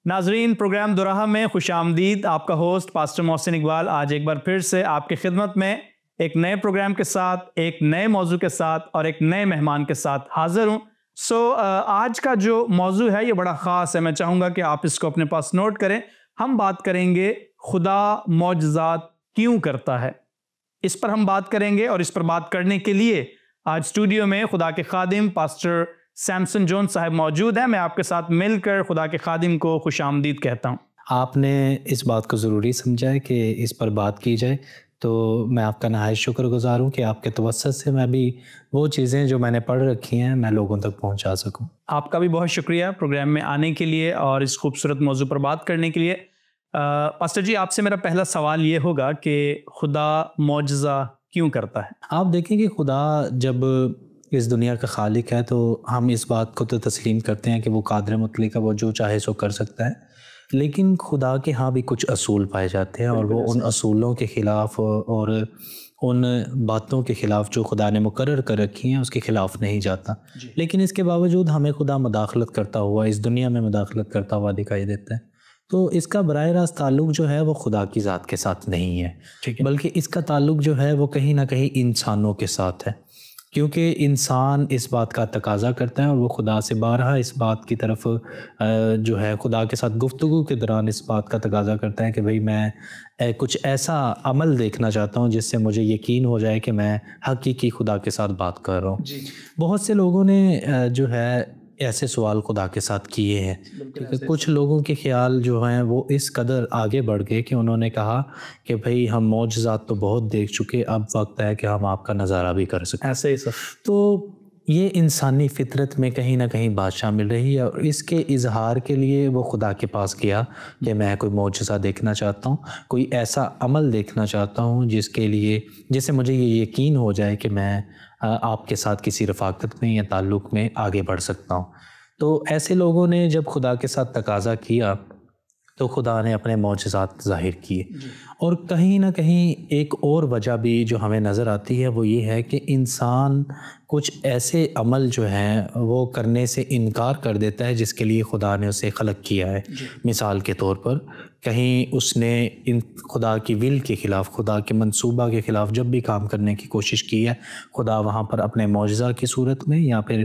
ناظرین، پروگرام دوراہا میں خوش آمدید۔ آپ کا ہوسٹ پاسٹر محسن اقبال آج ایک بار پھر سے آپ کی خدمت میں ایک نئے پروگرام کے ساتھ، ایک نئے موضوع کے ساتھ اور ایک نئے مہمان کے ساتھ حاضر ہوں۔ آج کا جو موضوع ہے یہ بڑا خاص ہے، میں چاہوں گا کہ آپ اس کو اپنے پاس نوٹ کریں۔ ہم بات کریں گے خدا معجزات کیوں کرتا ہے، اس پر ہم بات کریں گے، اور اس پر بات کرنے کے لیے آج اسٹوڈیو میں خدا کے خادم پاسٹر سیمسن جونز صاحب موجود ہیں۔ میں آپ کے ساتھ مل کر خدا کے خادم کو خوش آمدید کہتا ہوں۔ آپ نے اس بات کو ضروری سمجھا ہے کہ اس پر بات کی جائے، تو میں آپ کا نہایت شکر گزار ہوں کہ آپ کے توسط سے میں بھی وہ چیزیں جو میں نے پڑھ رکھی ہیں میں لوگوں تک پہنچا سکوں۔ آپ کا بھی بہت شکریہ پروگرام میں آنے کے لیے اور اس خوبصورت موضوع پر بات کرنے کے لیے۔ پاسٹر جی، آپ سے میرا پہلا سوال یہ ہوگا کہ خدا معجزہ کیوں کرتا ہے؟ آپ دیکھیں کہ خدا جب اس دنیا کا خالق ہے تو ہم اس بات کو تو تسلیم کرتے ہیں کہ وہ قادر مطلق ہے، وہ جو چاہے سو کر سکتا ہے، لیکن خدا کے ہاں بھی کچھ اصول پائے جاتے ہیں، اور وہ ان اصولوں کے خلاف اور ان باتوں کے خلاف جو خدا نے مقرر کر رکھی ہیں اس کے خلاف نہیں جاتا۔ لیکن اس کے باوجود ہمیں خدا مداخلت کرتا ہوا، اس دنیا میں مداخلت کرتا ہوا دکھائی دیتا ہے۔ تو اس کا براہ راست تعلق جو ہے وہ خدا کی ذات کے ساتھ نہیں ہے، بلکہ اس کا تعلق جو ہے وہ کہیں نہ کہیں انسانوں کے ساتھ ہے، کیونکہ انسان اس بات کا تقاضا کرتا ہے، اور وہ خدا سے بارہا اس بات کی طرف جو ہے خدا کے ساتھ گفتگو کے دوران اس بات کا تقاضا کرتا ہے کہ بھئی میں کچھ ایسا عمل دیکھنا چاہتا ہوں جس سے مجھے یقین ہو جائے کہ میں حقیقی خدا کے ساتھ بات کر رہا ہوں۔ بہت سے لوگوں نے جو ہے ایسے سوال خدا کے ساتھ کیے ہیں، کچھ لوگوں کے خیال جو ہیں وہ اس قدر آگے بڑھ گئے کہ انہوں نے کہا کہ بھئی ہم معجزات تو بہت دیکھ چکے، اب وقت ہے کہ ہم آپ کا نظارہ بھی کر سکیں۔ ایسے ہی سر، تو یہ انسانی فطرت میں کہیں نہ کہیں بات شامل رہی ہے، اور اس کے اظہار کے لیے وہ خدا کے پاس گیا کہ میں کوئی معجزہ دیکھنا چاہتا ہوں، کوئی ایسا عمل دیکھنا چاہتا ہوں جس سے مجھے یہ یقین ہو جائے کہ میں آپ کے ساتھ کسی رفاقت میں یا تعلق میں آگے بڑھ سکتا ہوں۔ تو ایسے لوگوں نے جب خدا کے ساتھ تقاضا کیا تو خدا نے اپنے معجزات ظاہر کیے، اور کہیں نہ کہیں ایک اور وجہ بھی جو ہمیں نظر آتی ہے وہ یہ ہے کہ انسان کچھ ایسے عمل جو ہیں وہ کرنے سے انکار کر دیتا ہے جس کے لیے خدا نے اسے خلق کیا ہے۔ مثال کے طور پر کہیں اس نے خدا کی ول کے خلاف، خدا کے منصوبہ کے خلاف جب بھی کام کرنے کی کوشش کی ہے، خدا وہاں پر اپنے معجزہ کی صورت میں یا پھر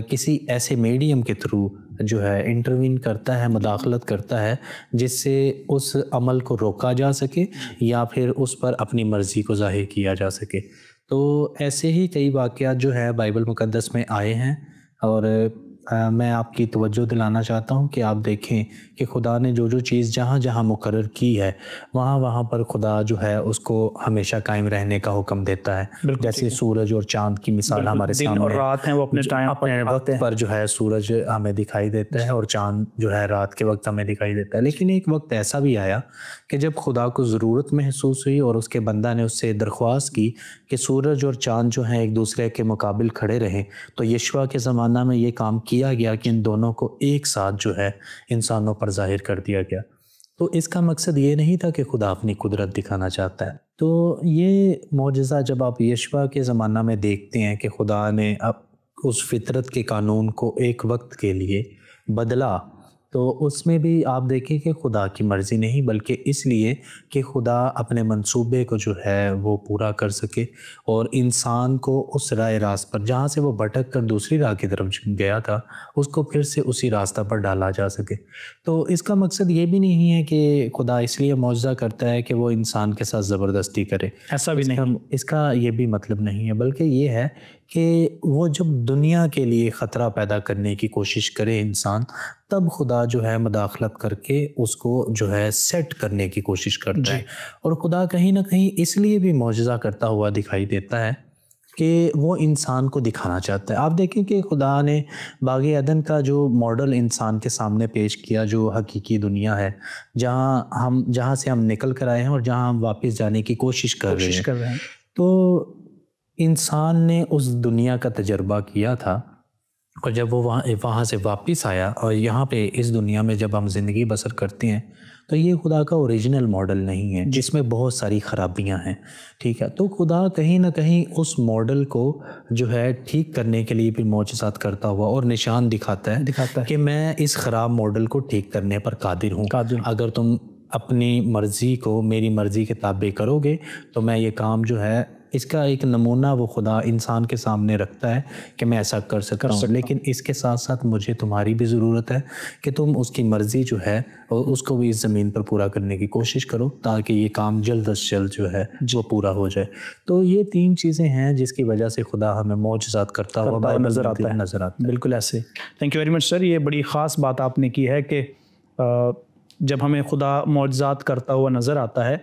کسی ایسے میڈیم کے تھرو جو ہے انٹروین کرتا ہے، مداخلت کرتا ہے جس سے اس عمل کو روکا جا سکے یا پھر اس پر اپنی مرضی کو ظاہر کیا جا سکے۔ تو ایسے ہی کئی واقعات جو ہے بائبل مقدس میں آئے ہیں، اور میں آپ کی توجہ دلانا چاہتا ہوں کہ آپ دیکھیں کہ خدا نے جو جو چیز جہاں جہاں مقرر کی ہے وہاں پر خدا جو ہے اس کو ہمیشہ قائم رہنے کا حکم دیتا ہے۔ جیسے سورج اور چاند کی مثال ہمارے سامنے، دن اور رات ہیں وہ اپنے ٹائم اپنے وقت پر جو ہے سورج ہمیں دکھائی دیتا ہے اور چاند جو ہے رات کے وقت ہمیں دکھائی دیتا ہے۔ لیکن ایک وقت ایسا بھی آیا کہ جب خدا کو ضرورت محسوس ہوئی اور اس کے بندہ نے اس سے درخواست کی کہ سورج اور چاند جو ہیں ایک دوسرے کے مقابل کھڑے رہیں، تو یشوع کے زمانہ میں یہ کام کیا گیا کہ ان دونوں کو ایک ساتھ جو ہے انسانوں پر ظاہر کر دیا گیا۔ تو اس کا مقصد یہ نہیں تھا کہ خدا اپنی قدرت دکھانا چاہتا ہے۔ تو یہ معجزہ جب آپ یشوع کے زمانہ میں دیکھتے ہیں کہ خدا نے اب اس فطرت کے قانون کو ایک وقت کے لیے بدلا، تو اس میں بھی آپ دیکھیں کہ خدا کی مرضی نہیں، بلکہ اس لیے کہ خدا اپنے منصوبے کو جو ہے وہ پورا کر سکے اور انسان کو اس راہ راست پر جہاں سے وہ بھٹک کر دوسری راہ کی طرف گیا تھا اس کو پھر سے اسی راستہ پر ڈالا جا سکے۔ تو اس کا مقصد یہ بھی نہیں ہے کہ خدا اس لیے معجزہ کرتا ہے کہ وہ انسان کے ساتھ زبردستی کرے، ایسا بھی نہیں، اس کا یہ بھی مطلب نہیں ہے، بلکہ یہ ہے کہ وہ جب دنیا کے لیے خطرہ پیدا کرنے کی کوشش کرے انسان، تب خدا جو ہے مداخلت کر کے اس کو جو ہے سیٹ کرنے کی کوشش کرتا ہے۔ اور خدا کہیں نہ کہیں اس لیے بھی معجزہ کرتا ہوا دکھائی دیتا ہے کہ وہ انسان کو دکھانا چاہتا ہے۔ آپ دیکھیں کہ خدا نے باغ عدن کا جو ماڈل انسان کے سامنے پیش کیا، جو حقیقی دنیا ہے، جہاں سے ہم نکل کر آئے ہیں اور جہاں ہم واپس جانے کی کوشش کر رہے ہیں، تو انسان نے اس دنیا کا تجربہ کیا تھا، اور جب وہ وہاں سے واپس آیا اور یہاں پہ اس دنیا میں جب ہم زندگی بسر کرتے ہیں تو یہ خدا کا اوریجنل ماڈل نہیں ہے جس میں بہت ساری خرابیاں ہیں. ٹھیک ہے, تو خدا کہیں نہ کہیں اس ماڈل کو جو ہے ٹھیک کرنے کے لیے بھی معجزات کرتا ہوا اور نشان دکھاتا ہے کہ میں اس خراب ماڈل کو ٹھیک کرنے پر قادر ہوں. اگر تم اپنی مرضی کو میری مرضی کے تابع کرو گے تو میں یہ کام جو ہے, اس کا ایک نمونہ وہ خدا انسان کے سامنے رکھتا ہے کہ میں ایسا کر سکتا ہوں. لیکن اس کے ساتھ ساتھ مجھے تمہاری بھی ضرورت ہے کہ تم اس کی مرضی جو ہے اس کو بھی اس زمین پر پورا کرنے کی کوشش کرو تاکہ یہ کام جلد از جلد جو ہے وہ پورا ہو جائے. تو یہ 3 چیزیں ہیں جس کی وجہ سے خدا ہمیں معجزات کرتا ہوا نظر آتا ہے. بالکل ایسے. تھینک یو ویری مچ سر. یہ بڑی خاص بات آپ نے کی ہے کہ جب ہمیں خدا معجزات کرتا ہوا نظر آتا ہے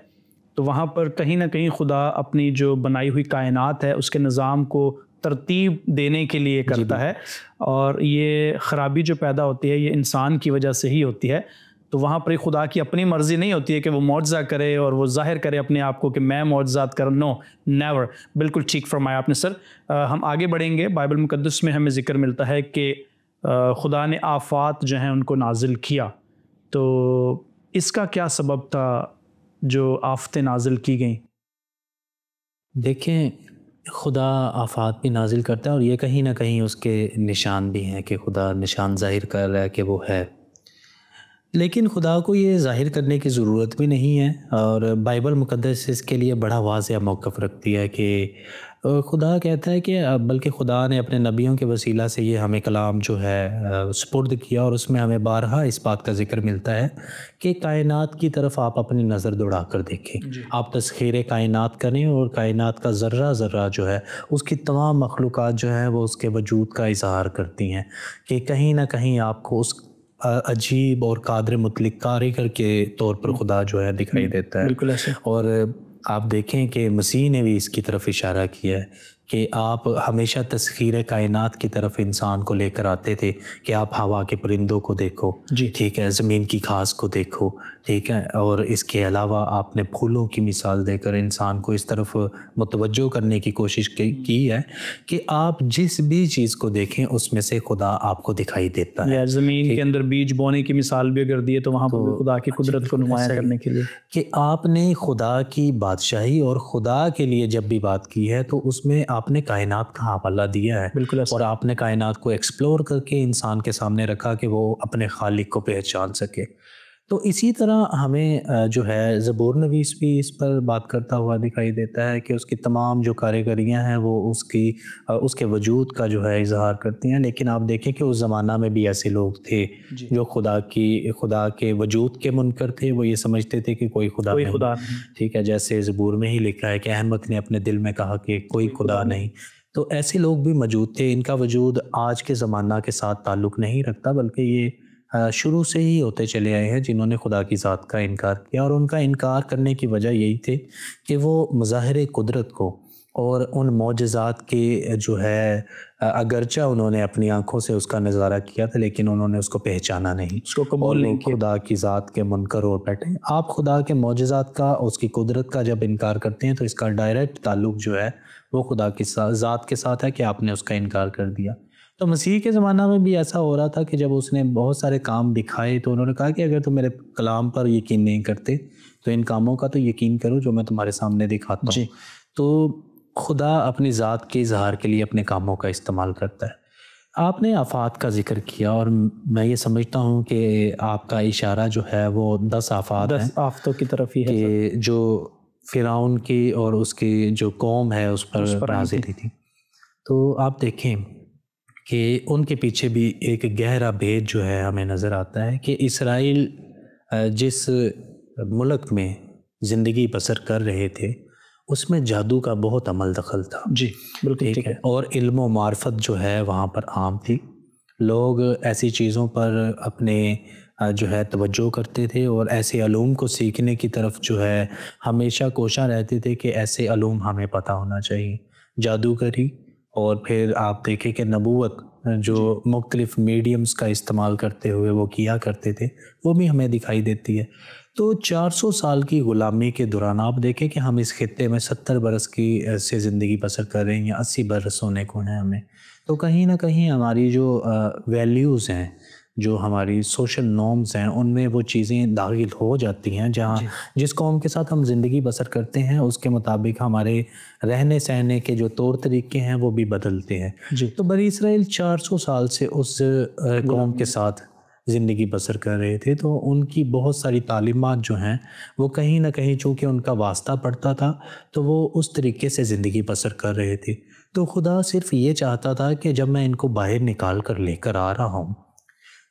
تو وہاں پر کہیں نہ کہیں خدا اپنی جو بنائی ہوئی کائنات ہے اس کے نظام کو ترتیب دینے کے لیے کرتا ہے, اور یہ خرابی جو پیدا ہوتی ہے یہ انسان کی وجہ سے ہی ہوتی ہے. تو وہاں پر خدا کی اپنی مرضی نہیں ہوتی ہے کہ وہ معجزہ کرے اور وہ ظاہر کرے اپنے آپ کو کہ میں معجزات کروں. نو نیور. بالکل ٹھیک فرمایا آپ نے سر. ہم آگے بڑھیں گے. بائبل مقدس میں ہمیں ذکر ملتا ہے کہ خدا نے آفات جو ہیں ان کو نازل کیا. تو اس کا کیا سبب تھا جو آفتیں نازل کی گئیں؟ دیکھیں, خدا آفات بھی نازل کرتا ہے اور یہ کہیں نہ کہیں اس کے نشان بھی ہیں کہ خدا نشان ظاہر کر رہا ہے کہ وہ ہے. لیکن خدا کو یہ ظاہر کرنے کی ضرورت بھی نہیں ہے, اور بائبل مقدس اس کے لیے بڑا واضح موقف رکھتی ہے کہ خدا کہتا ہے کہ بلکہ خدا نے اپنے نبیوں کے وسیلہ سے یہ ہمیں کلام جو ہے سپرد کیا, اور اس میں ہمیں بارہا اس بات کا ذکر ملتا ہے کہ کائنات کی طرف آپ اپنی نظر دوڑا کر دیکھیں. آپ تسخیر کائنات کریں اور کائنات کا ذرہ ذرہ جو ہے اس کی تمام مخلوقات جو ہے وہ اس کے وجود کا اظہار کرتی ہیں کہ کہیں نہ کہیں آپ کو اس عجیب اور قادر مطلق کاریگر کے طور پر خدا جو ہے دکھائی دیتا ہے. بالکل ایسے. اور آپ دیکھیں کہ مسیح نے بھی اس کی طرف اشارہ کیا ہے کہ آپ ہمیشہ تسخیر کائنات کی طرف انسان کو لے کر آتے تھے کہ آپ ہوا کے پرندوں کو دیکھو, ٹھیک ہے, زمین کی گھاس کو دیکھو, ٹھیک ہے, اور اس کے علاوہ آپ نے پھولوں کی مثال دے کر انسان کو اس طرف متوجہ کرنے کی کوشش کی ہے کہ آپ جس بھی چیز کو دیکھیں اس میں سے خدا آپ کو دکھائی دیتا ہے. زمین کے اندر بیج بونے کی مثال بھی اگر دیے تو وہاں پر خدا کی قدرت کو نمایاں کرنے کے لیے کہ آپ نے خدا کی بادشاہی اور خدا کے لیے جب بھی بات کی ہے تو اس میں آپ نے کائنات کا حوالہ دیا ہے. بالکل. اور آپ نے کائنات کو ایکسپلور کر کے انسان کے سامنے رکھا کہ وہ اپنے خالق کو پہچان سکے. تو اسی طرح ہمیں جو ہے زبور نویس بھی اس پر بات کرتا ہوا دکھائی دیتا ہے کہ اس کی تمام جو کاریگریاں ہیں وہ اس کے وجود کا جو ہے اظہار کرتی ہیں. لیکن آپ دیکھیں کہ اس زمانہ میں بھی ایسے لوگ تھے جو خدا کے وجود کے منکر تھے. وہ یہ سمجھتے تھے کہ کوئی خدا نہیں. ٹھیک ہے, جیسے زبور میں ہی لکھا ہے کہ احمق نے اپنے دل میں کہا کہ کوئی خدا نہیں. تو ایسے لوگ بھی موجود تھے. ان کا وجود آج کے زمانہ کے ساتھ تعلق نہیں رکھتا, بلکہ یہ شروع سے ہی ہوتے چلے آئے ہیں جنہوں نے خدا کی ذات کا انکار کیا. اور ان کا انکار کرنے کی وجہ یہی تھی کہ وہ مظاہر قدرت کو اور ان معجزات کی جو ہے اگرچہ انہوں نے اپنی آنکھوں سے اس کا نظارہ کیا تھا لیکن انہوں نے اس کو پہچانا نہیں, اس کو قبول نہیں کیا. خدا کی ذات کے منکر ہو بیٹھے. آپ خدا کے معجزات کا, اس کی قدرت کا جب انکار کرتے ہیں تو اس کا ڈائریکٹ تعلق جو ہے وہ خدا کی ذات کے ساتھ ہے کہ آپ نے اس کا انکار کر دیا. تو مسیح کے زمانہ میں بھی ایسا ہو رہا تھا کہ جب اس نے بہت سارے کام دکھائے تو انہوں نے کہا کہ اگر تم میرے کلام پر یقین نہیں کرتے تو ان کاموں کا تو یقین کرو جو میں تمہارے سامنے دکھاتا ہوں. تو خدا اپنی ذات کے اظہار کے لیے اپنے کاموں کا استعمال کرتا ہے. آپ نے آفات کا ذکر کیا اور میں یہ سمجھتا ہوں کہ آپ کا اشارہ جو ہے وہ 10 آفات ہیں. 10 آفتوں کی طرف ہی ہے کہ جو فرعون کی اور اس کی جو قوم ہے اس پر نازل ہوئی تھی. تو آپ دیکھیں کہ ان کے پیچھے بھی ایک گہرا بھید جو ہے ہمیں نظر آتا ہے کہ اسرائیل جس ملک میں زندگی بسر کر رہے تھے اس میں جادو کا بہت عمل دخل تھا. جی بالکل ٹھیک ہے. اور علم و معرفت جو ہے وہاں پر عام تھی. لوگ ایسی چیزوں پر اپنے جو ہے توجہ کرتے تھے اور ایسے علوم کو سیکھنے کی طرف جو ہے ہمیشہ کوشاں رہتے تھے کہ ایسے علوم ہمیں پتہ ہونا چاہیے. جادوگری اور پھر آپ دیکھیں کہ نبوت جو مختلف میڈیمز کا استعمال کرتے ہوئے وہ کیا کرتے تھے وہ بھی ہمیں دکھائی دیتی ہے. تو 400 سال کی غلامی کے دوران آپ دیکھیں کہ ہم اس خطے میں 70 برس کی سے زندگی بسر کر رہے ہیں یا 80 برس ہونے کو ہیں ہمیں. تو کہیں نہ کہیں ہماری جو ویلیوز ہیں جو ہماری سوشل نارمز ہیں ان میں وہ چیزیں داخل ہو جاتی ہیں، جہاں جس قوم کے ساتھ ہم زندگی بسر کرتے ہیں اس کے مطابق ہمارے رہنے سہنے کے جو طور طریقے ہیں وہ بھی بدلتے ہیں۔ تو بنی اسرائیل 400 سال سے اس قوم کے ساتھ زندگی بسر کر رہے تھے، تو ان کی بہت ساری تعلیمات جو ہیں وہ کہیں نہ کہیں چونکہ ان کا واسطہ پڑتا تھا تو وہ اس طریقے سے زندگی بسر کر رہے تھے۔ تو خدا صرف یہ چاہتا تھا کہ جب میں ان کو باہر نکال کر لے کر آ رہا ہوں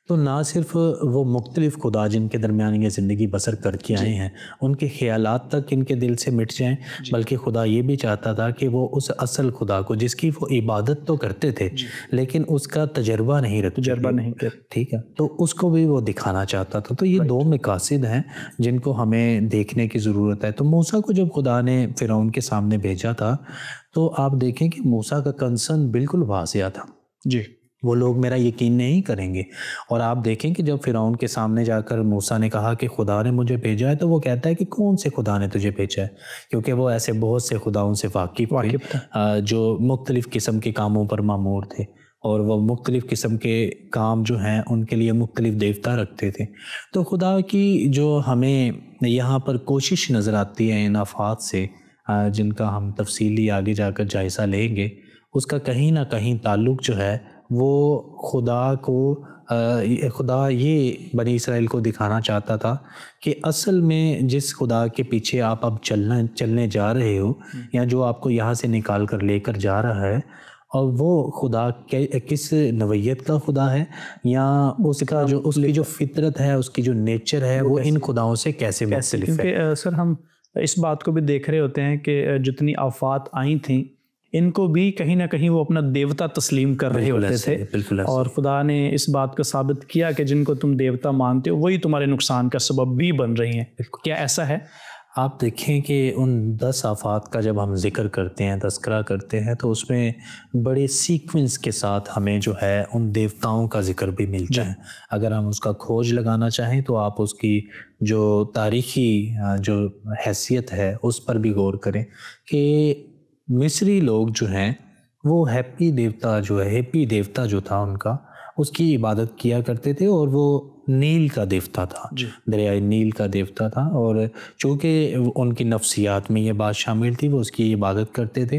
تو نہ صرف وہ مختلف خدا جن کے درمیان یہ زندگی بسر کر کے آئے ہیں ان کے خیالات تک ان کے دل سے مٹ جائیں، بلکہ خدا یہ بھی چاہتا تھا کہ وہ اس اصل خدا کو جس کی وہ عبادت تو کرتے تھے لیکن اس کا تجربہ نہیں رکھتے، ٹھیک ہے، تو اس کو بھی وہ دکھانا چاہتا تھا۔ تو یہ دو مقاصد ہیں جن کو ہمیں دیکھنے کی ضرورت ہے۔ تو موسیٰ کو جب خدا نے فرعون کے سامنے بھیجا تھا تو آپ دیکھیں کہ موسیٰ کا کنسرن بالکل واضح تھا، وہ لوگ میرا یقین نہیں کریں گے۔ اور آپ دیکھیں کہ جب فرعون کے سامنے جا کر موسیٰ نے کہا کہ خدا نے مجھے بھیجا ہے تو وہ کہتا ہے کہ کون سے خدا نے تجھے بھیجا ہے، کیونکہ وہ ایسے بہت سے خداؤں سے واقف تھے جو مختلف قسم کے کاموں پر مامور تھے، اور وہ مختلف قسم کے کام جو ہیں ان کے لیے مختلف دیوتا رکھتے تھے۔ تو خدا کی جو ہمیں یہاں پر کوشش نظر آتی ہے ان آفات سے، جن کا ہم تفصیلی آگے جا کر جائزہ لیں گے، اس کا کہیں نہ کہیں تعلق جو ہے وہ خدا یہ بنی اسرائیل کو دکھانا چاہتا تھا کہ اصل میں جس خدا کے پیچھے آپ اب چلنے جا رہے ہو یا جو آپ کو یہاں سے نکال کر لے کر جا رہا ہے، اور وہ خدا کس نوعیت کا خدا ہے، یا اس کی جو فطرت ہے، اس کی جو نیچر ہے وہ ان خداؤں سے کیسے مختلف ہے۔ کیونکہ سر ہم اس بات کو بھی دیکھ رہے ہوتے ہیں کہ جتنی آفات آئی تھیں ان کو بھی کہیں نہ کہیں وہ اپنا دیوتا تسلیم کر رہے ہوتے تھے، اور خدا نے اس بات کو ثابت کیا کہ جن کو تم دیوتا مانتے ہو وہی تمہارے نقصان کا سبب بھی بن رہی ہیں۔ کیا ایسا ہے؟ آپ دیکھیں کہ ان 10 آفات کا جب ہم ذکر کرتے ہیں، تذکرہ کرتے ہیں، تو اس میں بڑے سیکوینس کے ساتھ ہمیں جو ہے ان دیوتاؤں کا ذکر بھی ملتا ہے۔ اگر ہم اس کا کھوج لگانا چاہیں تو آپ اس کی جو تاریخی جو حیثیت ہے اس پر بھی غور کریں کہ مصری لوگ جو ہیں وہ ہیپی دیوتا جو تھا ان کا، اس کی عبادت کیا کرتے تھے، اور وہ نیل کا دیوتا تھا، دریائے نیل کا دیوتا تھا، اور چونکہ ان کی نفسیات میں یہ بات شامل تھی وہ اس کی عبادت کرتے تھے،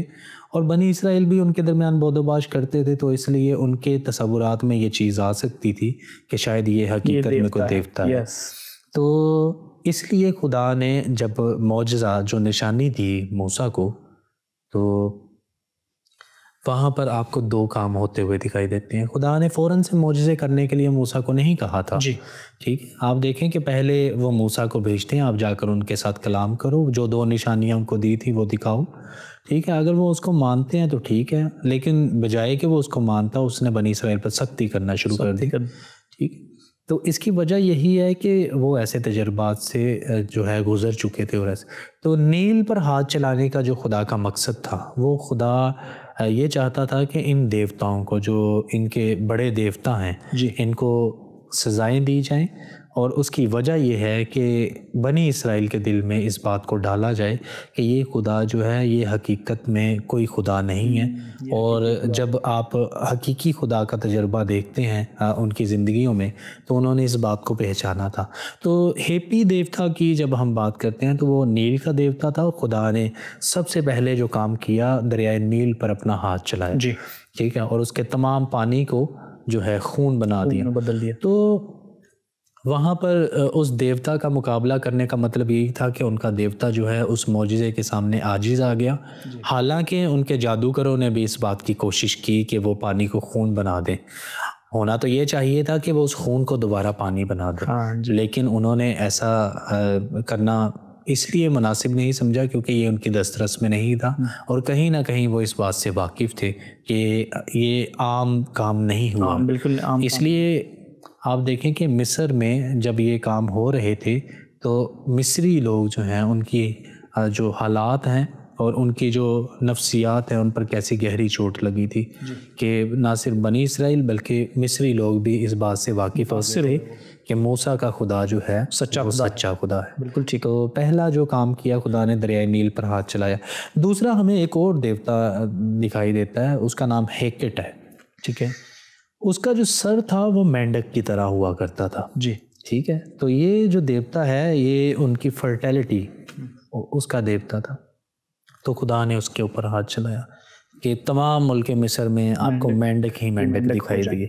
اور بنی اسرائیل بھی ان کے درمیان بود و باش کرتے تھے، تو اس لیے ان کے تصورات میں یہ چیز آ سکتی تھی کہ شاید یہ حقیقت میں کوئی دیوتا ہے۔ تو اس لیے خدا نے جب معجزہ جو نشانی دی موسیٰ کو، تو وہاں پر آپ کو 2 کام ہوتے ہوئے دکھائی دیتے ہیں۔ خدا نے فوراً سے معجزے کرنے کے لیے موسیٰ کو نہیں کہا تھا، ٹھیک ہے، آپ دیکھیں کہ پہلے وہ موسیٰ کو بھیجتے ہیں، آپ جا کر ان کے ساتھ کلام کرو، جو 2 نشانیاں ان کو دی تھی وہ دکھاؤ، ٹھیک ہے۔ اگر وہ اس کو مانتے ہیں تو ٹھیک ہے، لیکن بجائے کہ وہ اس کو مانتا اس نے بنی اسرائیل پر سختی کرنا شروع کر دی، ٹھیک۔ تو اس کی وجہ یہی ہے کہ وہ ایسے تجربات سے جو ہے گزر چکے تھے، اور ایسے تو نیل پر ہاتھ چلانے کا جو خدا کا مقصد تھا، وہ خدا یہ چاہتا تھا کہ ان دیوتاؤں کو، جو ان کے بڑے دیوتا ہیں، ان کو سزائیں دی جائیں، اور اس کی وجہ یہ ہے کہ بنی اسرائیل کے دل میں اس بات کو ڈالا جائے کہ یہ خدا جو ہے یہ حقیقت میں کوئی خدا نہیں ہے، اور جب آپ حقیقی خدا کا تجربہ دیکھتے ہیں ان کی زندگیوں میں تو انہوں نے اس بات کو پہچانا تھا۔ تو ہیپی دیوتا کی جب ہم بات کرتے ہیں تو وہ نیل کا دیوتا تھا، اور خدا نے سب سے پہلے جو کام کیا دریائے نیل پر اپنا ہاتھ چلایا، ٹھیک ہے، اور اس کے تمام پانی کو جو ہے خون بنا دیا، بدل دیا۔ تو وہاں پر اس دیوتا کا مقابلہ کرنے کا مطلب یہی تھا کہ ان کا دیوتا جو ہے اس معجزے کے سامنے عاجز آ گیا، حالانکہ ان کے جادوگروں نے بھی اس بات کی کوشش کی کہ وہ پانی کو خون بنا دیں۔ ہونا تو یہ چاہیے تھا کہ وہ اس خون کو دوبارہ پانی بنا دیں، لیکن انہوں نے ایسا کرنا اس لیے مناسب نہیں سمجھا کیونکہ یہ ان کی دسترس میں نہیں تھا، اور کہیں نہ کہیں وہ اس بات سے واقف تھے کہ یہ عام کام نہیں ہوا، بالکل عام۔ اس لیے آپ دیکھیں کہ مصر میں جب یہ کام ہو رہے تھے تو مصری لوگ جو ہیں ان کی جو حالات ہیں اور ان کی جو نفسیات ہیں ان پر کیسی گہری چوٹ لگی تھی کہ نہ صرف بنی اسرائیل بلکہ مصری لوگ بھی اس بات سے واقف ہو گئے کہ موسیٰ کا خدا جو ہے سچا خدا ہے، بالکل ٹھیک۔ تو پہلا جو کام کیا خدا نے دریائے نیل پر ہاتھ چلایا۔ دوسرا ہمیں ایک اور دیوتا دکھائی دیتا ہے، اس کا نام ہیکٹ ہے، ٹھیک ہے۔ اس کا جو سر تھا وہ مینڈک کی طرح ہوا کرتا تھا. جی ٹھیک ہے. تو یہ جو دیوتا ہے یہ ان کی فرٹیلٹی اس کا دیوتا تھا. تو خدا نے اس کے اوپر ہاتھ چلایا کہ تمام ملک مصر میں آپ کو مینڈک ہی مینڈک دکھائی دیے.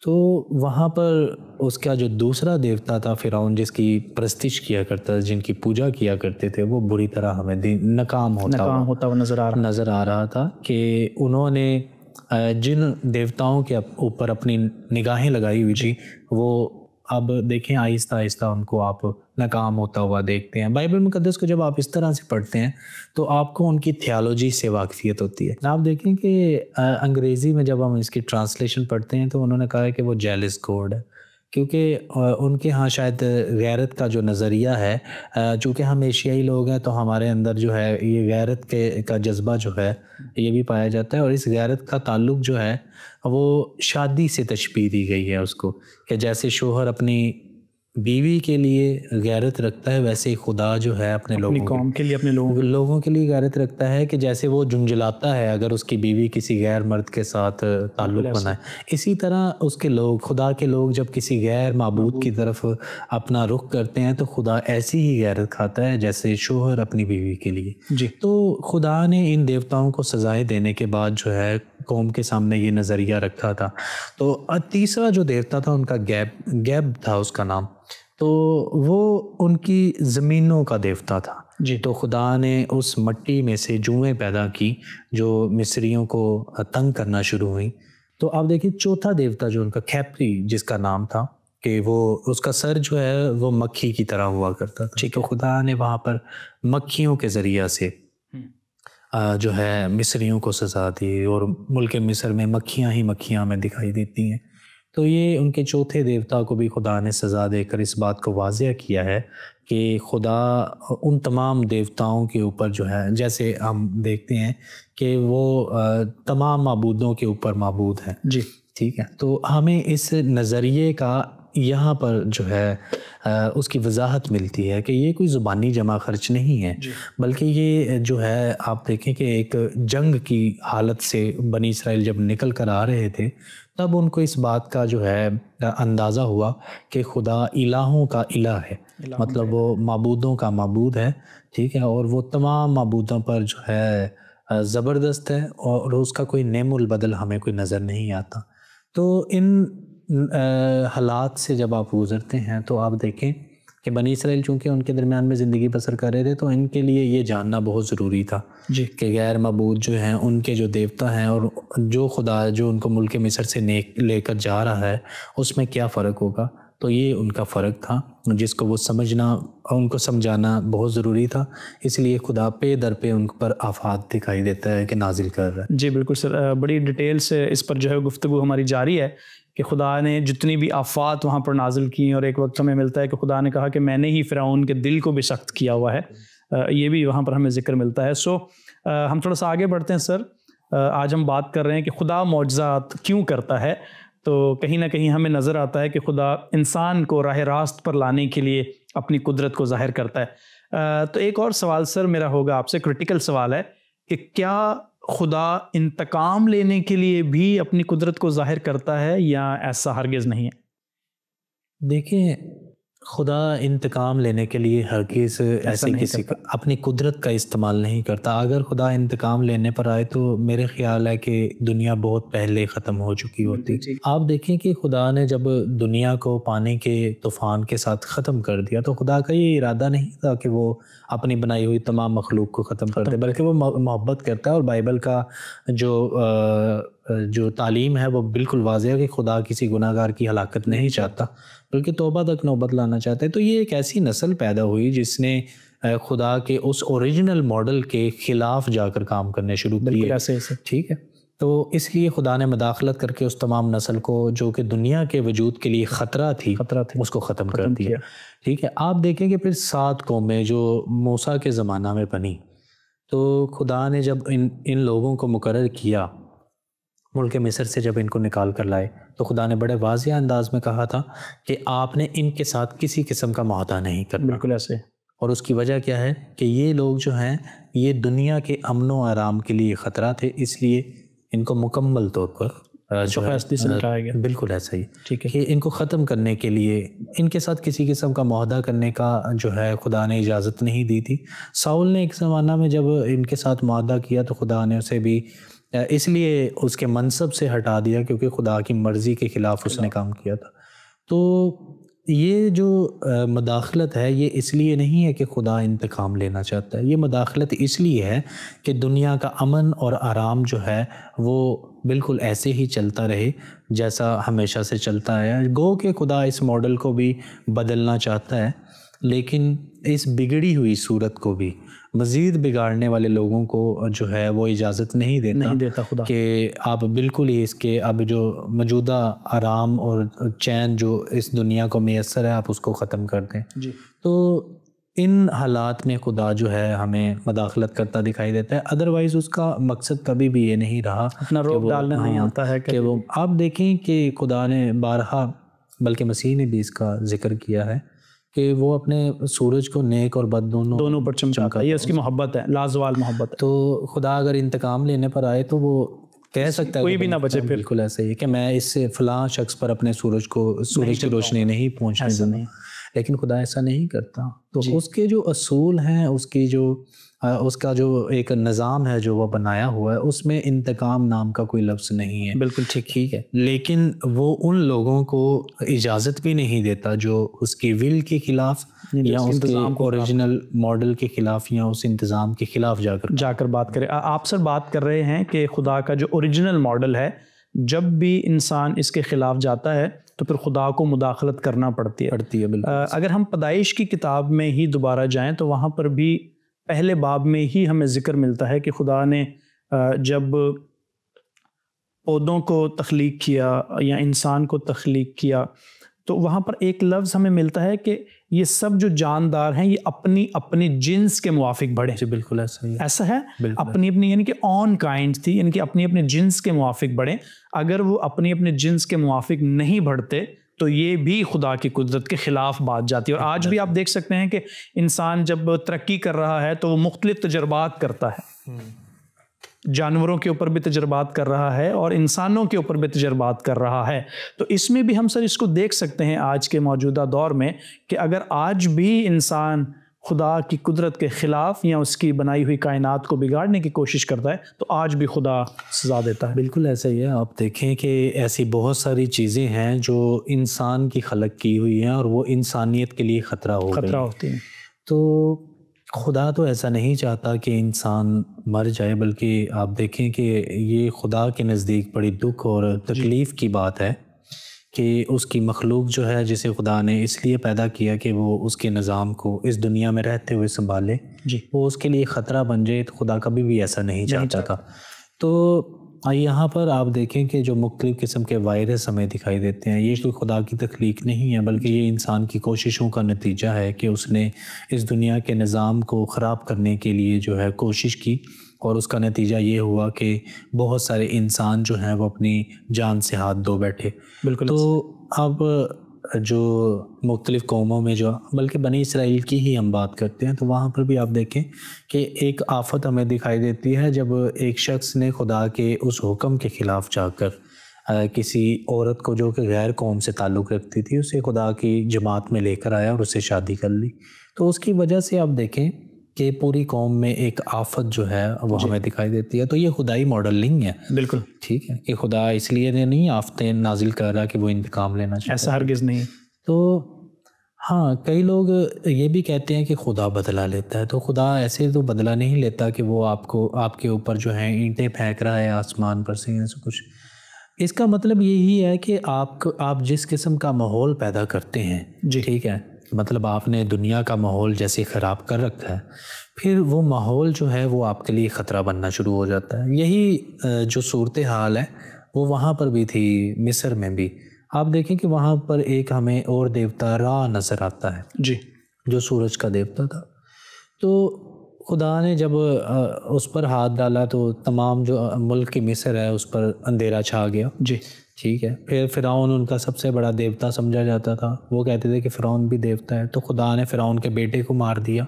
تو وہاں پر اس کا جو دوسرا دیوتا تھا فرعون، جس کی پرستش کیا کرتا تھا، جن کی پوجا کیا کرتے تھے، وہ بری طرح ہمیں ناکام ہوتا ہوا نظر آ رہا تھا کہ انہوں نے جن دیوتاؤں کے اوپر اپنی نگاہیں لگائی ہوئی تھی وہ اب دیکھیں آہستہ آہستہ ان کو آپ ناکام ہوتا ہوا دیکھتے ہیں. بائبل مقدس کو جب آپ اس طرح سے پڑھتے ہیں تو آپ کو ان کی تھیالوجی سے واقفیت ہوتی ہے. آپ دیکھیں کہ انگریزی میں جب ہم اس کی ٹرانسلیشن پڑھتے ہیں تو انہوں نے کہا ہے کہ وہ جیلس گاڈ ہے، کیونکہ ان کے ہاں شاید غیرت کا جو نظریہ ہے، چونکہ ہم ایشیائی لوگ ہیں تو ہمارے اندر جو ہے یہ غیرت کا جذبہ جو ہے یہ بھی پایا جاتا ہے، اور اس غیرت کا تعلق جو ہے وہ شادی سے تشبیہ دی گئی ہے اس کو، کہ جیسے شوہر اپنی بیوی کے لیے غیرت رکھتا ہے ویسے خدا جو ہے اپنے قوم کے لیے، اپنے لوگوں کے لیے غیرت رکھتا ہے، کہ جیسے وہ جنجلاتا ہے اگر اس کی بیوی کسی غیر مرد کے ساتھ تعلق بنائے، اسی طرح اس کے لوگ، خدا کے لوگ جب کسی غیر معبود کی طرف اپنا رخ کرتے ہیں تو خدا ایسی ہی غیرت کھاتا ہے جیسے شوہر اپنی بیوی کے لیے. جی. تو خدا نے ان دیوتاؤں کو سزائیں دینے کے بعد جو ہے قوم کے سامنے یہ نظریہ رکھا تھا. تو تیسرا جو دیوتا تھا ان کا گیب تھا اس کا نام، تو وہ ان کی زمینوں کا دیوتا تھا. جی. تو خدا نے اس مٹی میں سے جوئیں پیدا کی جو مصریوں کو تنگ کرنا شروع ہوئی. تو آپ دیکھیں چوتھا دیوتا جو ان کا کھیپری جس کا نام تھا، کہ وہ اس کا سر جو ہے وہ مکھی کی طرح ہوا کرتا تھا. تو خدا نے وہاں پر مکھیوں کے ذریعہ سے جو ہے مصریوں کو سزا دی، اور ملک مصر میں مکھیاں ہی مکھیاں ہمیں دکھائی دیتی ہیں. تو یہ ان کے چوتھے دیوتا کو بھی خدا نے سزا دے کر اس بات کو واضح کیا ہے کہ خدا ان تمام دیوتاؤں کے اوپر جو ہے، جیسے ہم دیکھتے ہیں کہ وہ تمام معبودوں کے اوپر معبود ہیں. جی. ٹھیک ہے. تو ہمیں اس نظریے کا یہاں پر جو ہے اس کی وضاحت ملتی ہے کہ یہ کوئی زبانی جمع خرچ نہیں ہے، بلکہ یہ جو ہے آپ دیکھیں کہ ایک جنگ کی حالت سے بنی اسرائیل جب نکل کر آ رہے تھے تب ان کو اس بات کا جو ہے اندازہ ہوا کہ خدا الہوں کا الہ ہے، مطلب وہ معبودوں کا معبود ہے. ٹھیک ہے. اور وہ تمام معبودوں پر جو ہے زبردست ہے، اور اس کا کوئی نعم البدل ہمیں کوئی نظر نہیں آتا. تو ان حالات سے جب آپ گزرتے ہیں تو آپ دیکھیں کہ بنی اسرائیل چونکہ ان کے درمیان میں زندگی بسر کر رہے تھے تو ان کے لیے یہ جاننا بہت ضروری تھا کہ غیر معبود جو ہیں ان کے جو دیوتا ہیں اور جو خدا جو ان کو ملک مصر سے لے کر جا رہا ہے اس میں کیا فرق ہوگا. تو یہ ان کا فرق تھا جس کو وہ سمجھنا، ان کو سمجھانا بہت ضروری تھا. اس لیے خدا پہ در پہ ان پر آفات دکھائی دیتا ہے کہ نازل کر رہا ہے. جی بالکل سر، بڑی ڈیٹیل سے اس پر جو ہے گفتگو ہماری جاری ہے کہ خدا نے جتنی بھی آفات وہاں پر نازل کی، اور ایک وقت ہمیں ملتا ہے کہ خدا نے کہا کہ میں نے ہی فرعون کے دل کو بھی سخت کیا ہوا ہے، یہ بھی وہاں پر ہمیں ذکر ملتا ہے. سو ہم تھوڑا سا آگے بڑھتے ہیں سر. آج ہم بات کر رہے ہیں کہ خدا معجزات کیوں کرتا ہے. تو کہیں نہ کہیں ہمیں نظر آتا ہے کہ خدا انسان کو راہ راست پر لانے کے لیے اپنی قدرت کو ظاہر کرتا ہے. تو ایک اور سوال سر میرا ہوگا آپ سے، کرٹیکل سوال ہے کہ کیا خدا انتقام لینے کے لیے بھی اپنی قدرت کو ظاہر کرتا ہے یا ایسا ہرگز نہیں ہے؟ دیکھیں خدا انتقام لینے کے لیے ہرگز ایسے کسی کا اپنی قدرت کا استعمال نہیں کرتا. اگر خدا انتقام لینے پر آئے تو میرے خیال ہے کہ دنیا بہت پہلے ختم ہو چکی ہوتی. آپ دیکھیں کہ خدا نے جب دنیا کو پانی کے طوفان کے ساتھ ختم کر دیا تو خدا کا یہ ارادہ نہیں تھا کہ وہ اپنی بنائی ہوئی تمام مخلوق کو ختم کر دے، بلکہ وہ محبت کرتا ہے. اور بائبل کا جو تعلیم ہے وہ بالکل واضح ہے کہ خدا کسی گناہ گار کی ہلاکت نہیں چاہتا بلکہ توبہ تک نوبت لانا چاہتا ہے. تو یہ ایک ایسی نسل پیدا ہوئی جس نے خدا کے اس اوریجنل ماڈل کے خلاف جا کر کام کرنے شروع کیے. ٹھیک ہے. تو اس لیے خدا نے مداخلت کر کے اس تمام نسل کو جو کہ دنیا کے وجود کے لیے خطرہ تھی اس کو ختم کر دیا. ٹھیک ہے. آپ دیکھیں کہ پھر 7 قومیں جو موسیٰ کے زمانہ میں بنی، تو خدا نے جب ان لوگوں کو مقرر کیا، ملک مصر سے جب ان کو نکال کر لائے، تو خدا نے بڑے واضح انداز میں کہا تھا کہ آپ نے ان کے ساتھ کسی قسم کا معاہدہ نہیں کرنا. بالکل ایسے. اور اس کی وجہ کیا ہے کہ یہ لوگ جو ہیں یہ دنیا کے امن و آرام کے لیے خطرہ تھے، اس لیے ان کو مکمل طور پر بالکل ایسا ہی، ٹھیک ہے، کہ ان کو ختم کرنے کے لیے ان کے ساتھ کسی قسم کا معاہدہ کرنے کا جو ہے خدا نے اجازت نہیں دی تھی۔ ساؤل نے ایک زمانہ میں جب ان کے ساتھ معاہدہ کیا تو خدا نے اسے بھی اس لیے اس کے منصب سے ہٹا دیا کیونکہ خدا کی مرضی کے خلاف اس نے کام کیا تھا۔ تو یہ جو مداخلت ہے یہ اس لیے نہیں ہے کہ خدا انتقام لینا چاہتا ہے، یہ مداخلت اس لیے ہے کہ دنیا کا امن اور آرام جو ہے وہ بالکل ایسے ہی چلتا رہے جیسا ہمیشہ سے چلتا ہے۔ گو کہ خدا اس ماڈل کو بھی بدلنا چاہتا ہے، لیکن اس بگڑی ہوئی صورت کو بھی مزید بگاڑنے والے لوگوں کو جو ہے وہ اجازت نہیں دیتا خدا کہ آپ بالکل ہی اس کے اب جو موجودہ آرام اور چین جو اس دنیا کو میسر ہے آپ اس کو ختم کر دیں۔ جی، تو ان حالات میں خدا جو ہے ہمیں مداخلت کرتا دکھائی دیتا ہے، ادروائز اس کا مقصد کبھی بھی یہ نہیں رہا اپنا روپ ڈالنا نہیں آتا ہے کہ وہ آپ دیکھیں کہ خدا نے بارہا بلکہ مسیح نے بھی اس کا ذکر کیا ہے کہ وہ اپنے سورج کو نیک اور بد دونوں پر چمکاتا ہے، یہ اس کی محبت ہے، لازوال محبت ہے۔ تو خدا اگر انتقام لینے پر آئے تو وہ کہہ سکتا ہے کوئی بھی نہ بچے، پھر بالکل ایسا ہی ہے کہ میں اس سے فلاں شخص پر اپنے سورج کی روشنی نہیں پہنچنے دوں، لیکن خدا ایسا نہیں کرتا۔ تو اس کے جو اصول ہیں، اس کا جو ایک نظام ہے جو وہ بنایا ہوا ہے، اس میں انتقام نام کا کوئی لفظ نہیں ہے۔ بالکل ٹھیک ہے، لیکن وہ ان لوگوں کو اجازت بھی نہیں دیتا جو اس کی ول کے خلاف یا اس کے اوریجنل ماڈل کے خلاف یا اس انتظام کے خلاف جا کر بات کرے۔ آپ سر بات کر رہے ہیں کہ خدا کا جو اوریجنل ماڈل ہے جب بھی انسان اس کے خلاف جاتا ہے تو پھر خدا کو مداخلت کرنا پڑتی ہے۔ اگر ہم پیدائش کی کتاب میں ہی دوبارہ جائیں تو وہاں پر بھی پہلے باب میں ہی ہمیں ذکر ملتا ہے کہ خدا نے جب پودوں کو تخلیق کیا یا انسان کو تخلیق کیا تو وہاں پر ایک لفظ ہمیں ملتا ہے کہ یہ سب جو جاندار ہیں یہ اپنی اپنی جنس کے موافق بڑھیں۔ جی بالکل ایسا ہے، اپنی اپنی یعنی کہ آن کائنڈ تھی، یعنی کہ اپنی اپنے جنس کے موافق بڑھیں۔ اگر وہ اپنی اپنے جنس کے موافق نہیں بڑھتے تو یہ بھی خدا کی قدرت کے خلاف بات جاتی ہے۔ اور آج بھی آپ دیکھ سکتے ہیں کہ انسان جب ترقی کر رہا ہے تو وہ مختلف تجربات کرتا ہے، جانوروں کے اوپر بھی تجربات کر رہا ہے اور انسانوں کے اوپر بھی تجربات کر رہا ہے۔ تو اس میں بھی ہم سر اس کو دیکھ سکتے ہیں آج کے موجودہ دور میں کہ اگر آج بھی انسان خدا کی قدرت کے خلاف یا اس کی بنائی ہوئی کائنات کو بگاڑنے کی کوشش کرتا ہے تو آج بھی خدا سزا دیتا ہے۔ بالکل ایسا ہی ہے۔ آپ دیکھیں کہ ایسی بہت ساری چیزیں ہیں جو انسان کی خلق کی ہوئی ہیں اور وہ انسانیت کے لیے خطرہ ہوتی ہیں۔ تو خدا تو ایسا نہیں چاہتا کہ انسان مر جائے، بلکہ آپ دیکھیں کہ یہ خدا کے نزدیک بڑی دکھ اور تکلیف کی بات ہے کہ اس کی مخلوق جو ہے جسے خدا نے اس لیے پیدا کیا کہ وہ اس کے نظام کو اس دنیا میں رہتے ہوئے سنبھالے، وہ اس کے لیے خطرہ بن جائے، تو خدا کبھی بھی ایسا نہیں چاہتا تھا۔ تو یہاں پر آپ دیکھیں کہ جو مختلف قسم کے وائرس ہمیں دکھائی دیتے ہیں، یہ کوئی خدا کی تخلیق نہیں ہے بلکہ یہ انسان کی کوششوں کا نتیجہ ہے کہ اس نے اس دنیا کے نظام کو خراب کرنے کے لیے جو ہے کوشش کی، اور اس کا نتیجہ یہ ہوا کہ بہت سارے انسان جو ہیں وہ اپنی جان سے ہاتھ دھو بیٹھے۔ بالکل۔ تو اب جو مختلف قوموں میں جو بلکہ بنی اسرائیل کی ہی ہم بات کرتے ہیں تو وہاں پر بھی آپ دیکھیں کہ ایک آفت ہمیں دکھائی دیتی ہے جب ایک شخص نے خدا کے اس حکم کے خلاف جا کر کسی عورت کو جو کہ غیر قوم سے تعلق رکھتی تھی اسے خدا کی جماعت میں لے کر آیا اور اسے شادی کر لی۔ تو اس کی وجہ سے آپ دیکھیں کہ پوری قوم میں ایک آفت جو ہے وہ ہمیں دکھائی دیتی ہے۔ تو یہ خدائی ماڈل نہیں ہے۔ بالکل ٹھیک ہے کہ خدا اس لیے نہیں آفتیں نازل کر رہا کہ وہ انتقام لینا چاہتا ہے، ایسا ہرگز نہیں۔ تو ہاں کئی لوگ یہ بھی کہتے ہیں کہ خدا بدلہ لیتا ہے، تو خدا ایسے تو بدلہ نہیں لیتا کہ وہ آپ کے اوپر جو ہے اینٹیں پھینک رہا ہے آسمان پر سے ایسا کچھ۔ اس کا مطلب یہی ہے کہ آپ جس قسم کا ماحول پیدا کرتے ہیں، ٹھیک ہے، مطلب آپ نے دنیا کا ماحول جیسے خراب کر رکھا ہے، پھر وہ ماحول جو ہے وہ آپ کے لیے خطرہ بننا شروع ہو جاتا ہے۔ یہی جو صورتحال ہے وہ وہاں پر بھی تھی، مصر میں بھی۔ آپ دیکھیں کہ وہاں پر ایک ہمیں اور دیوتا را نظر آتا ہے جو سورج کا دیوتا تھا۔ تو خدا نے جب اس پر ہاتھ ڈالا تو تمام جو ملک کی مصر ہے اس پر اندھیرا چھا گیا۔ ٹھیک ہے، پھر فرعون ان کا سب سے بڑا دیوتا سمجھا جاتا تھا، وہ کہتے تھے کہ فرعون بھی دیوتا ہے، تو خدا نے فرعون کے بیٹے کو مار دیا۔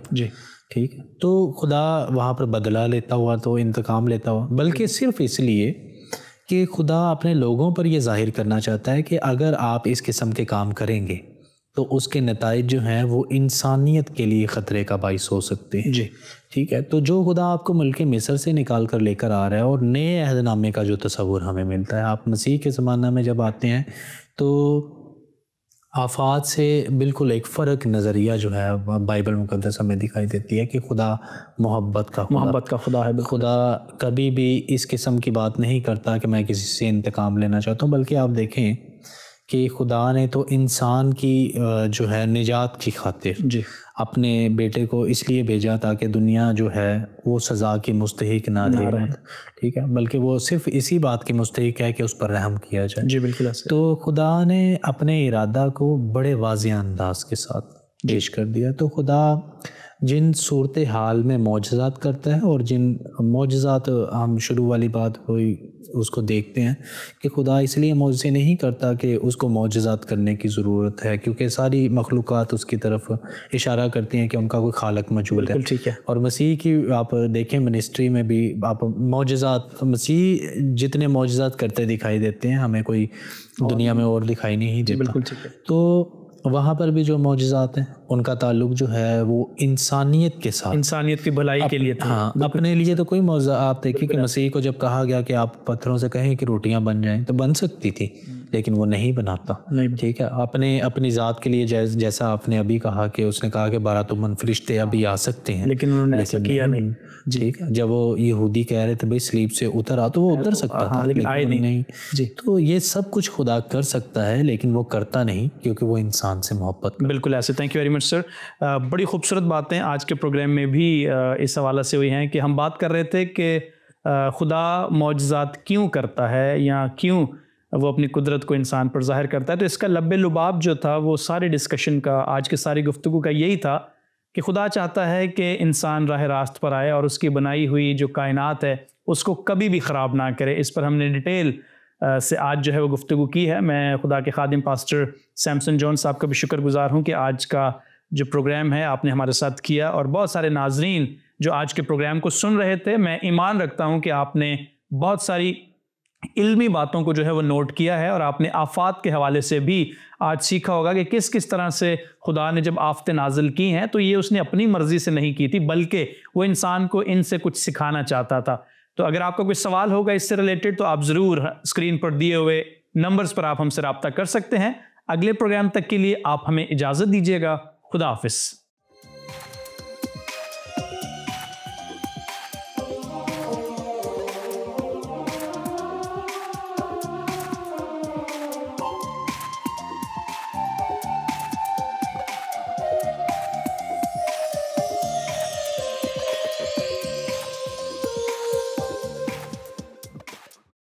ٹھیک ہے، تو خدا وہاں پر بدلہ لیتا ہوا، تو انتقام لیتا ہوا، بلکہ صرف اس لیے کہ خدا اپنے لوگوں پر یہ ظاہر کرنا چاہتا ہے کہ اگر آپ اس قسم کے کام کریں گے تو اس کے نتائج جو ہیں وہ انسانیت کے لیے خطرے کا باعث ہو سکتے ہیں. جی ٹھیک ہے. تو جو خدا آپ کو ملک مصر سے نکال کر لے کر آ رہا ہے اور نئے عہد نامے کا جو تصور ہمیں ملتا ہے، آپ مسیح کے زمانہ میں جب آتے ہیں تو آفات سے بالکل ایک فرق نظریہ جو ہے بائبل مقدس ہمیں دکھائی دیتی ہے کہ خدا محبت کا خدا ہے. خدا کبھی بھی اس قسم کی بات نہیں کرتا کہ میں کسی سے انتقام لینا چاہتا ہوں، بلکہ آپ دیکھیں کہ خدا نے تو انسان کی جو ہے نجات کی خاطر جی اپنے بیٹے کو اس لیے بھیجا تاکہ دنیا جو ہے وہ سزا کی مستحق نہ رہے. ٹھیک ہے. بلکہ وہ صرف اسی بات کی مستحق ہے کہ اس پر رحم کیا جائے. جی بالکل ایسے. تو خدا نے اپنے ارادہ کو بڑے واضح انداز کے ساتھ پیش کر دیا. تو خدا جن صورتحال میں معجزات کرتا ہے، اور جن معجزات ہم شروع والی بات ہوئی اس کو دیکھتے ہیں کہ خدا اس لیے معجزے نہیں کرتا کہ اس کو معجزات کرنے کی ضرورت ہے، کیونکہ ساری مخلوقات اس کی طرف اشارہ کرتی ہیں کہ ان کا کوئی خالق موجود ہے. ٹھیک ہے. اور مسیح کی آپ دیکھیں منسٹری میں بھی آپ معجزات، مسیح جتنے معجزات کرتے دکھائی دیتے ہیں ہمیں کوئی دنیا میں اور دکھائی نہیں دیتا. بالکل ٹھیک ہے. تو وہاں پر بھی جو معجزات ہیں ان کا تعلق جو ہے وہ انسانیت کے ساتھ، انسانیت کی بھلائی کے لیے تھا. ہاں. اپنے لیے تو کوئی معجزہ آپ دیکھیے کہ مسیح کو جب کہا گیا کہ آپ پتھروں سے کہیں کہ روٹیاں بن جائیں تو بن سکتی تھی، لیکن وہ نہیں بناتا. ٹھیک ہے. اپنی ذات کے لیے جیسا آپ نے ابھی کہا کہ اس نے کہا کہ 12 من فرشتے ابھی آ سکتے ہیں، لیکن انہوں نے ایسا کیا نہیں. ٹھیک ہے. جب وہ یہودی کہہ رہے تھے بھائی سلیب سے اتر آ، تو وہ اتر سکتا تھا لیکن آئے نہیں. جی. تو یہ سب کچھ خدا کر سکتا ہے لیکن وہ کرتا نہیں کیونکہ وہ انسان سے محبت. بالکل ایسے. تھینک یو ویری مچ سر. بڑی خوبصورت باتیں آج کے پروگرام میں بھی اس حوالے سے ہوئی ہیں کہ ہم بات کر رہے تھے کہ خدا معجزات کیوں کرتا ہے یا کیوں وہ اپنی قدرت کو انسان پر ظاہر کرتا ہے. تو اس کا لب لباب جو تھا وہ سارے ڈسکشن کا، آج کے ساری گفتگو کا یہی تھا کہ خدا چاہتا ہے کہ انسان راہ راست پر آئے اور اس کی بنائی ہوئی جو کائنات ہے اس کو کبھی بھی خراب نہ کرے. اس پر ہم نے ڈیٹیل سے آج جو ہے وہ گفتگو کی ہے. میں خدا کے خادم پاسٹر سیمسن جون صاحب کا بھی شکر گزار ہوں کہ آج کا جو پروگرام ہے آپ نے ہمارے ساتھ کیا، اور بہت سارے ناظرین جو آج کے پروگرام کو سن رہے تھے. میں ایمان رکھتا ہوں کہ آپ نے بہت ساری علمی باتوں کو جو ہے وہ نوٹ کیا ہے، اور آپ نے آفات کے حوالے سے بھی آج سیکھا ہوگا کہ کس طرح سے خدا نے جب آفتیں نازل کی ہیں تو یہ اس نے اپنی مرضی سے نہیں کی تھی، بلکہ وہ انسان کو ان سے کچھ سکھانا چاہتا تھا. تو اگر آپ کا کوئی سوال ہوگا اس سے ریلیٹڈ تو آپ ضرور اسکرین پر دیے ہوئے نمبرز پر آپ ہم سے رابطہ کر سکتے ہیں. اگلے پروگرام تک کے لیے آپ ہمیں اجازت دیجیے گا. خدا حافظ.